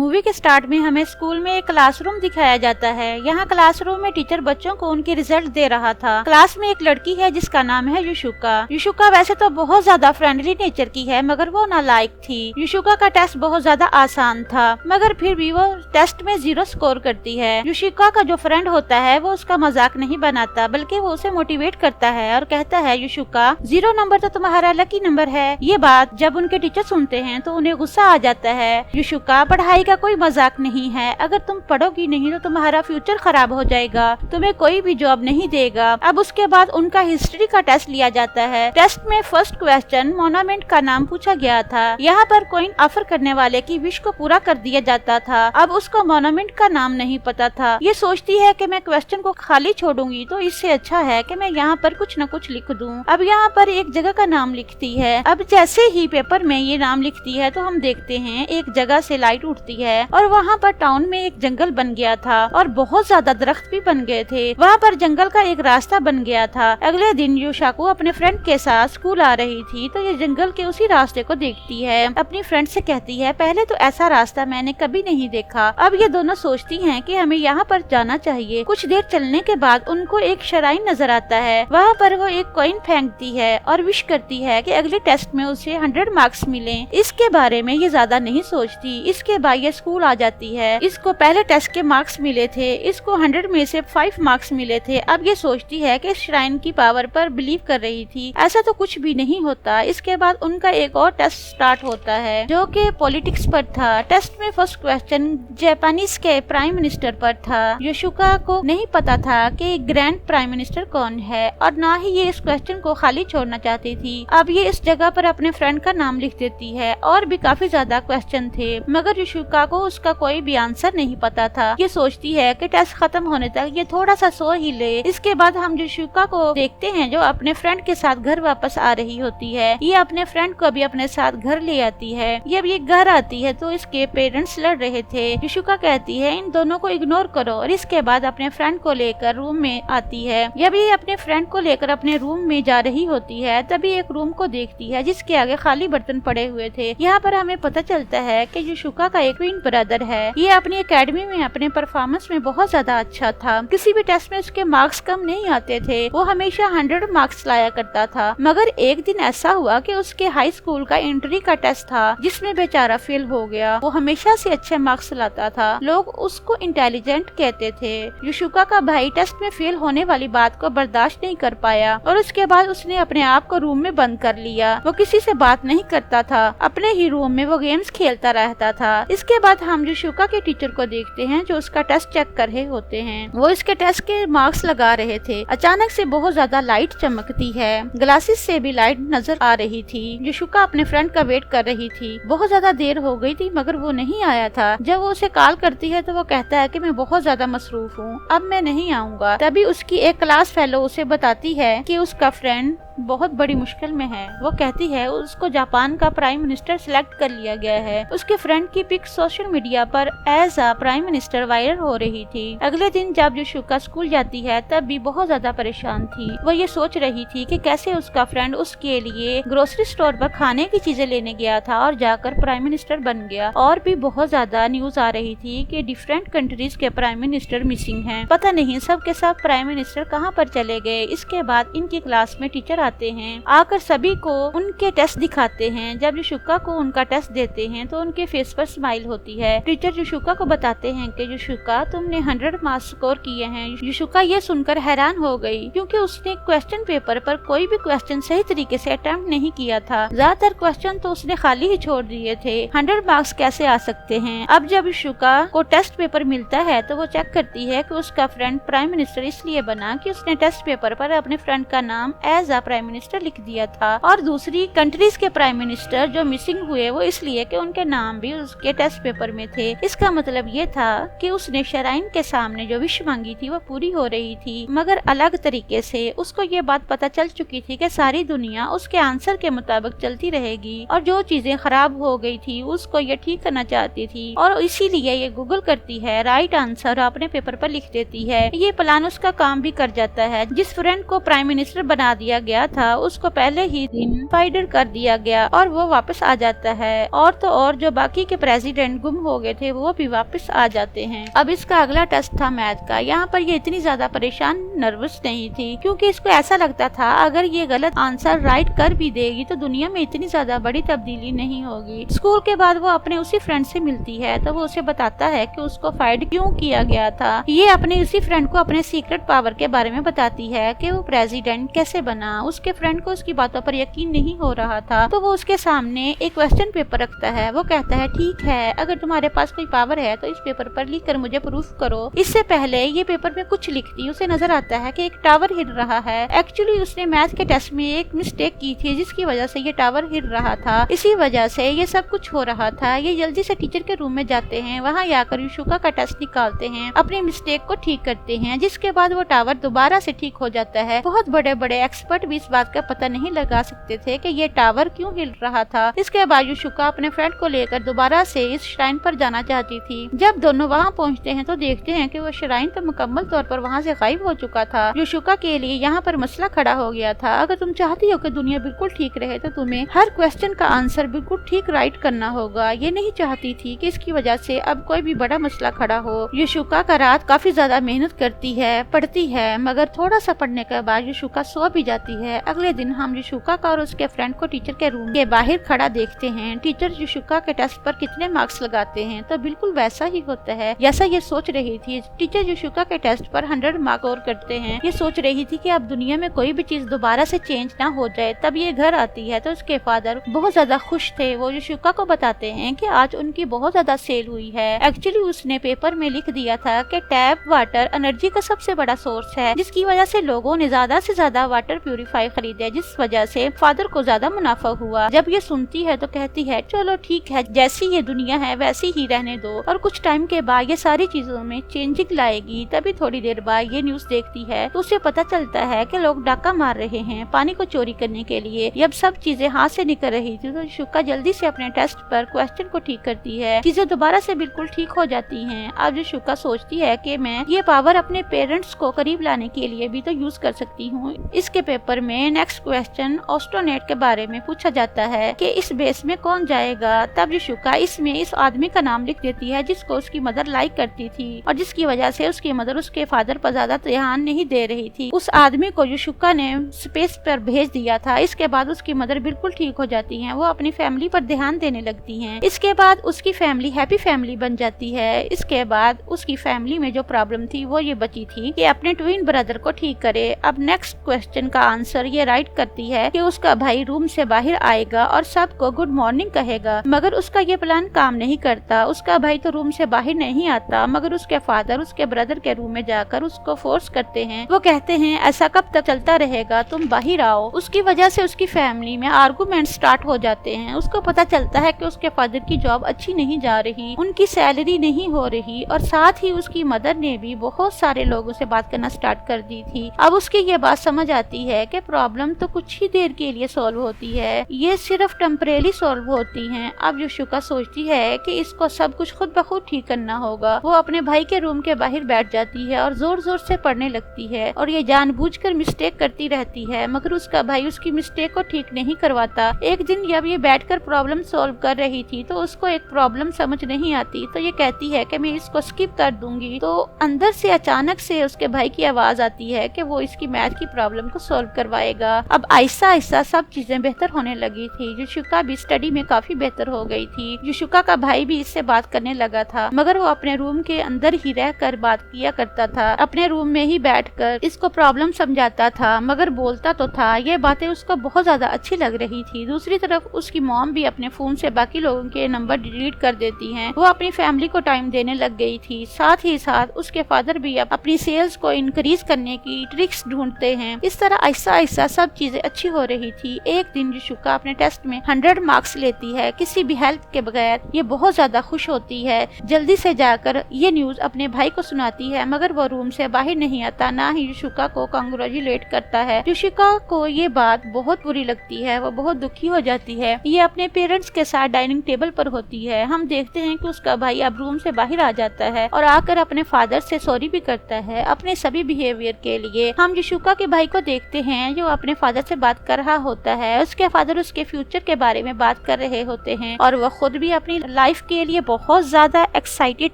Movie के start में हमें स्कूल में एक क्लासरूम दिखाया जाता है। यहाँ क्लासरूम में टीचर बच्चों को उनके रिजल्ट दे रहा था। क्लास में एक लड़की है जिसका नाम है युशुका। युशुका वैसे तो बहुत ज्यादा फ्रेंडली नेचर की है, मगर वो नालायक थी। युशुका का टेस्ट बहुत ज्यादा आसान था, मगर फिर भी वो टेस्ट में 0 स्कोर करती है। युशुका का जो फ्रेंड होता है वो उसका मजाक नहीं बनाता, बल्कि वो उसे मोटिवेट करता है और कहता है, युशुका 0 नंबर तो तुम्हारा लकी नंबर है। ये बात जब उनके टीचर सुनते हैं तो उन्हें गुस्सा आ जाता है। युशुका, पढ़ाई का कोई मजाक नहीं है, अगर तुम पढ़ोगी नहीं तो तुम्हारा फ्यूचर खराब हो जाएगा, तुम्हें कोई भी जॉब नहीं देगा। अब उसके बाद उनका हिस्ट्री का टेस्ट लिया जाता है। टेस्ट में फर्स्ट क्वेश्चन मोनामेंट का नाम पूछा गया था। यहाँ पर कॉइन ऑफर करने वाले की विश को पूरा कर दिया जाता था। अब उसको मोनामेंट का नाम नहीं पता था। ये सोचती है कि मैं क्वेश्चन को खाली छोड़ूंगी तो इससे अच्छा है कि मैं यहाँ पर कुछ न कुछ लिख दूँ। अब यहाँ पर एक जगह का नाम लिखती है। अब जैसे ही पेपर में ये नाम लिखती है तो हम देखते हैं एक जगह से लाइट उठती है और वहाँ पर टाउन में एक जंगल बन गया था और बहुत ज्यादा दरख्त भी बन गए थे। वहाँ पर जंगल का एक रास्ता बन गया था। अगले दिन युशाको अपने फ्रेंड के साथ स्कूल आ रही थी तो ये जंगल के उसी रास्ते को देखती है। अपनी फ्रेंड से कहती है, पहले तो ऐसा रास्ता मैंने कभी नहीं देखा। अब ये दोनों सोचती हैं कि हमें यहाँ पर जाना चाहिए। कुछ देर चलने के बाद उनको एक श्राइन नजर आता है। वहाँ पर वो एक कॉइन फेंकती है और विश करती है कि अगले टेस्ट में उसे 100 मार्क्स मिले। इसके बारे में ये ज्यादा नहीं सोचती। इसके बाद ये स्कूल आ जाती है। इसको पहले टेस्ट के मार्क्स मिले थे, इसको 100 में से 5 मार्क्स मिले थे। अब ये सोचती है कि श्राइन की पावर पर बिलीव कर रही थी, ऐसा तो कुछ भी नहीं होता। इसके बाद उनका एक और टेस्ट स्टार्ट होता है जो कि पॉलिटिक्स पर था। टेस्ट में फर्स्ट क्वेश्चन जापानीज के प्राइम मिनिस्टर पर था। युशुका को नहीं पता था कि ग्रैंड प्राइम मिनिस्टर कौन है और ना ही ये इस क्वेश्चन को खाली छोड़ना चाहती थी। अब ये इस जगह पर अपने फ्रेंड का नाम लिख देती है। और भी काफी ज्यादा क्वेश्चन थे, मगर युशुका को उसका कोई भी आंसर नहीं पता था। ये सोचती है कि टेस्ट खत्म होने तक ये थोड़ा सा सो ही ले। इसके बाद हम युशुका को देखते हैं जो अपने फ्रेंड के साथ घर वापस आ रही होती है। ये अपने फ्रेंड को भी अपने साथ घर ले आती है। जब ये घर आती है तो इसके पेरेंट्स लड़ रहे थे। युशुका कहती है, इन दोनों को इग्नोर करो, और इसके बाद अपने फ्रेंड को लेकर रूम में आती है। जब ये अपने फ्रेंड को लेकर अपने रूम में जा रही होती है तभी एक रूम को देखती है जिसके आगे खाली बर्तन पड़े हुए थे। यहाँ पर हमें पता चलता है कि युशुका का एक ट्विन ब्रदर है। ये अपनी एकेडमी में अपने परफॉर्मेंस में बहुत ज्यादा अच्छा था। किसी भी टेस्ट में उसके मार्क्स कम नहीं आते थे। वो हमेशा 100 मार्क्स लाया करता था। मगर एक दिन ऐसा हुआ कि उसके हाई स्कूल का एंट्री का टेस्ट था जिसमें बेचारा फेल हो गया। वो हमेशा से अच्छे मार्क्स लाता था, लोग उसको इंटेलिजेंट कहते थे। युशुका का भाई टेस्ट में फेल होने वाली बात को बर्दाश्त नहीं कर पाया और उसके बाद उसने अपने आप को रूम में बंद कर लिया। वो किसी से बात नहीं करता था, अपने ही रूम में वो गेम्स खेलता रहता था। इसके बाद हम युशुका के टीचर को देखते हैं जो उसका टेस्ट चेक कर रहे होते हैं। वो इसके टेस्ट के मार्क्स लगा रहे थे। अचानक से बहुत ज्यादा लाइट चमकती है, ग्लासेस से भी लाइट नजर आ रही थी। युशुका अपने फ्रेंड का वेट कर रही थी। बहुत ज्यादा देर हो गई थी मगर वो नहीं आया था। जब वो उसे कॉल करती है तो वो कहता है कि मैं बहुत ज्यादा मसरूफ हूँ, अब मैं नहीं आऊंगा। तभी उसकी एक क्लास फेलो उसे बताती है कि उसका फ्रेंड बहुत बड़ी मुश्किल में है। वो कहती है उसको जापान का प्राइम मिनिस्टर सिलेक्ट कर लिया गया है। उसके फ्रेंड की पिक सोशल मीडिया पर as a prime minister viral हो रही थी। अगले दिन जब युशुका स्कूल जाती है तब भी बहुत ज्यादा परेशान थी। वो ये सोच रही थी कि कैसे उसका फ्रेंड उसके लिए ग्रोसरी स्टोर पर खाने की चीजें लेने गया था और जाकर प्राइम मिनिस्टर बन गया। और भी बहुत ज्यादा न्यूज आ रही थी कि डिफरेंट कंट्रीज के प्राइम मिनिस्टर मिसिंग हैं। पता नहीं सब के सब प्राइम मिनिस्टर कहाँ पर चले गए। इसके बाद इनकी क्लास में टीचर आते हैं, आकर सभी को उनके टेस्ट दिखाते हैं। जब युशुका को उनका टेस्ट देते हैं तो उनके फेस पर स्माइल होती है। टीचर युशुका को बताते हैं कि युशुका तुमने 100 मार्क्स स्कोर किए हैं। युशुका ये सुनकर हैरान हो गई क्योंकि उसने क्वेश्चन पेपर पर कोई भी क्वेश्चन सही तरीके से अटेम्प्ट नहीं किया था। ज्यादातर क्वेश्चन तो उसने खाली ही छोड़ दिए थे। 100 मार्क्स कैसे आ सकते हैं। अब जब युशुका को टेस्ट पेपर मिलता है तो वो चेक करती है कि उसका फ्रेंड प्राइम मिनिस्टर इसलिए बना कि उसने टेस्ट पेपर पर अपने फ्रेंड का नाम एज अ प्राइम मिनिस्टर लिख दिया था, और दूसरी कंट्रीज के प्राइम मिनिस्टर जो मिसिंग हुए वो इसलिए कि उनके नाम भी उसके टेस्ट पेपर में थे। इसका मतलब ये था कि उसने श्राइन के सामने जो विश मांगी थी वो पूरी हो रही थी, मगर अलग तरीके से। उसको ये बात पता चल चुकी थी कि सारी दुनिया उसके आंसर के मुताबिक चलती रहेगी और जो चीजें खराब हो गई थी उसको ये ठीक करना चाहती थी, और इसीलिए ये गूगल करती है, राइट आंसर अपने पेपर पर लिख देती है। ये प्लान उसका काम भी कर जाता है। जिस फ्रेंड को प्राइम मिनिस्टर बना दिया गया था उसको पहले ही दिन फाइडर कर दिया गया और वो वापस आ जाता है। और तो और जो बाकी के प्रेसिडेंट गुम हो गए थे वो भी वापस आ जाते हैं। अब इसका अगला टेस्ट था मैथ का। यहाँ पर ये इतनी ज्यादा परेशान नर्वस नहीं थी क्योंकि इसको ऐसा लगता था अगर ये गलत आंसर राइट कर भी देगी तो दुनिया में इतनी ज्यादा बड़ी तब्दीली नहीं होगी। स्कूल के बाद वो अपने उसी फ्रेंड से मिलती है तो वो उसे बताता है कि उसको फाइड क्यों किया गया था। ये अपने उसी फ्रेंड को अपने सीक्रेट पावर के बारे में बताती है कि वो प्रेसिडेंट कैसे बना। उसके फ्रेंड को उसकी बातों पर यकीन नहीं हो रहा था तो वो उसके सामने एक क्वेश्चन पेपर रखता है। वो कहता है ठीक है, अगर तुम्हारे पास कोई पावर है तो इस पेपर पर लिख कर मुझे प्रूफ करो। इससे पहले ये पेपर में कुछ लिखती उसे नजर आता है कि एक टावर हिल रहा है। एक्चुअली उसने मैथ के टेस्ट में एक मिस्टेक की थी जिसकी वजह से ये टावर हिल रहा था। इसी वजह से ये सब कुछ हो रहा था। ये जल्दी से टीचर के रूम में जाते हैं। वहाँ जाकर युशुका का टेस्ट निकालते हैं, अपनी मिस्टेक को ठीक करते हैं, जिसके बाद वो टावर दोबारा से ठीक हो जाता है। बहुत बड़े बड़े एक्सपर्ट भी इस बात का पता नहीं लगा सकते थे कि ये टावर क्यों हिल रहा था। इसके बाद युशुका अपने फ्रेंड को लेकर दोबारा से इस श्राइन पर जाना चाहती थी। जब दोनों वहाँ पहुँचते हैं तो देखते हैं कि वो श्राइन तो मुकम्मल तौर पर वहाँ से गायब हो चुका था। युशुका के लिए यहाँ पर मसला खड़ा हो गया था। अगर तुम चाहती हो कि दुनिया बिल्कुल ठीक रहे तो तुम्हें हर क्वेश्चन का आंसर बिल्कुल ठीक राइट करना होगा। ये नहीं चाहती थी कि इसकी वजह से अब कोई भी बड़ा मसला खड़ा हो। युशुका का रात काफी ज्यादा मेहनत करती है, पढ़ती है, मगर थोड़ा सा पढ़ने के बाद युशुका सो भी जाती है। अगले दिन हम युशुका का और उसके फ्रेंड को टीचर के रूम के बाहर खड़ा देखते हैं। टीचर युशुका के टेस्ट पर कितने मार्क्स लगाते हैं तो बिल्कुल वैसा ही होता है जैसा ये सोच रही थी। टीचर युशुका के टेस्ट पर 100 मार्क और करते हैं। ये सोच रही थी कि अब दुनिया में कोई भी चीज दोबारा से चेंज ना हो जाए। तब ये घर आती है तो उसके फादर बहुत ज्यादा खुश थे। वो युशुका को बताते हैं कि आज उनकी बहुत ज्यादा सेल हुई है। एक्चुअली उसने पेपर में लिख दिया था कि टैप वाटर एनर्जी का सबसे बड़ा सोर्स है, जिसकी वजह से लोगों ने ज्यादा से ज्यादा वाटर प्यूरिफाई खरीदे, जिस वजह से फादर को ज्यादा मुनाफा हुआ। जब ये सुनती है तो कहती है चलो ठीक है, जैसी ये दुनिया है वैसी ही रहने दो। और कुछ टाइम के बाद ये सारी चीजों में चेंजिंग लाएगी। तभी थोड़ी देर बाद ये न्यूज देखती है तो उसे पता चलता है कि लोग डाका मार रहे हैं पानी को चोरी करने के लिए। जब सब चीजें हाथ से निकल रही थी तो युशुका जल्दी से अपने टेस्ट पर क्वेश्चन को ठीक करती है। चीजें दोबारा से बिल्कुल ठीक हो जाती हैं। अब युशुका सोचती है कि मैं ये पावर अपने पेरेंट्स को करीब लाने के लिए भी तो यूज कर सकती हूँ। इसके पेपर में नेक्स्ट क्वेश्चन ऑस्ट्रोनेट के बारे में पूछा जाता है कि इस बेस में कौन जाएगा। तब युशुका इसमें इस आदमी का नाम लिख देती है जिसको उसकी मदर लाइक करती थी और जिसकी वजह से उसकी मदर उसके फादर पर ज्यादा ध्यान नहीं दे रही थी। उस आदमी को युशुका ने स्पेस पर भेज दिया था। इसके बाद उसकी मदर बिल्कुल ठीक हो जाती हैं। वो अपनी फैमिली पर ध्यान देने लगती हैं। इसके बाद उसकी फैमिली हैप्पी फैमिली बन जाती है। इसके बाद उसकी फैमिली में जो प्रॉब्लम थी वो ये बची थी कि अपने ट्विन ब्रदर को ठीक करे। अब नेक्स्ट क्वेश्चन का आंसर ये राइट करती है कि उसका भाई रूम से बाहर आएगा और सबको गुड मॉर्निंग कहेगा, मगर उसका ये प्लान काम नहीं करता। उसका भाई तो रूम से बाहर नहीं आता, मगर उसके फादर उसके ब्रदर के रूम में जाकर उसको फोर्स करते हैं। वो कहते हैं ऐसा कब तक चलता रहेगा, तुम बाहर आओ। उसकी वजह से उसकी फैमिली में आर्गुमेंट स्टार्ट हो जाते हैं। उसको पता चलता है कि उसके फादर की जॉब अच्छी नहीं जा रही, उनकी सैलरी नहीं हो रही और साथ ही उसकी मदर ने भी बहुत सारे लोगों से बात करना स्टार्ट कर दी थी। अब उसकी ये बात समझ आती है कि प्रॉब्लम तो कुछ ही देर के लिए सॉल्व होती है, ये सिर्फ टेम्परेरी सॉल्व होती हैं। अब युशुका सोचती है कि इसको सब कुछ खुद ब खुद ठीक करना होगा। वो अपने भाई के रूम के बाहर बैठ जाती है और जोर जोर से पढ़ने लगती है और ये जानबूझकर मिस्टेक करती रहती है, मगर उसका भाई उसकी मिस्टेक को ठीक नहीं करवाता। एक दिन जब ये बैठकर प्रॉब्लम सॉल्व कर रही थी तो उसको एक प्रॉब्लम समझ नहीं आती तो ये कहती है कि मैं इसको स्किप कर दूंगी। तो अंदर से अचानक से उसके भाई की आवाज आती है कि वो इसकी मैथ की प्रॉब्लम को सॉल्व करवाएगा। अब आहिस्ता आहिस्ता सब चीजें बेहतर होने लगी थी। युशुका भी स्टडी में काफी बेहतर हो गई थी। युशुका का भाई भी इससे बात करने लगा था, मगर वो अपने रूम के अंदर ही रहकर बात किया करता था। अपने रूम में ही बैठकर इसको प्रॉब्लम समझाता था, मगर बोलता तो था। ये बातें उसको बहुत ज्यादा अच्छी लग रही थी। दूसरी तरफ उसकी मॉम भी अपने फोन से बाकी लोगों के नंबर डिलीट कर देती हैं। वो अपनी फैमिली को टाइम देने लग गई थी। साथ ही साथ उसके फादर भी अपनी सेल्स को इंक्रीज करने की ट्रिक्स ढूंढते हैं। इस तरह आहिस्ता आहिस्ता सब चीजें अच्छी हो रही थी। एक दिन युशुका अपने टेस्ट में 100 मार्क्स लेती है किसी भी हेल्प के बगैर। ये बहुत ज्यादा खुश होती है। जल्दी से जाकर ये न्यूज अपने भाई को सुनाती है, मगर वो रूम से बाहर नहीं आता, ना ही युशुका को कांग्रेचुलेट करता है। युशुका को ये बात बहुत बुरी लगती है। वो बहुत दुखी हो जाती है। ये अपने पेरेंट्स के साथ डाइनिंग टेबल पर होती है। हम देखते हैं कि उसका भाई अब रूम से बाहर आ जाता है और आकर अपने फादर से सॉरी भी करता है अपने सभी बिहेवियर के लिए। हम युशुका के भाई को देखते हैं हैं जो अपने फादर से बात कर रहा होता है। उसके फादर उसके फ्यूचर के बारे में बात कर रहे होते हैं और वह खुद भी अपनी लाइफ के लिए बहुत ज्यादा एक्साइटेड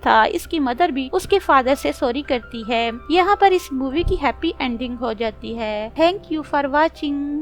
था। इसकी मदर भी उसके फादर से सॉरी करती है। यहाँ पर इस मूवी की हैप्पी एंडिंग हो जाती है। Thank you for watching.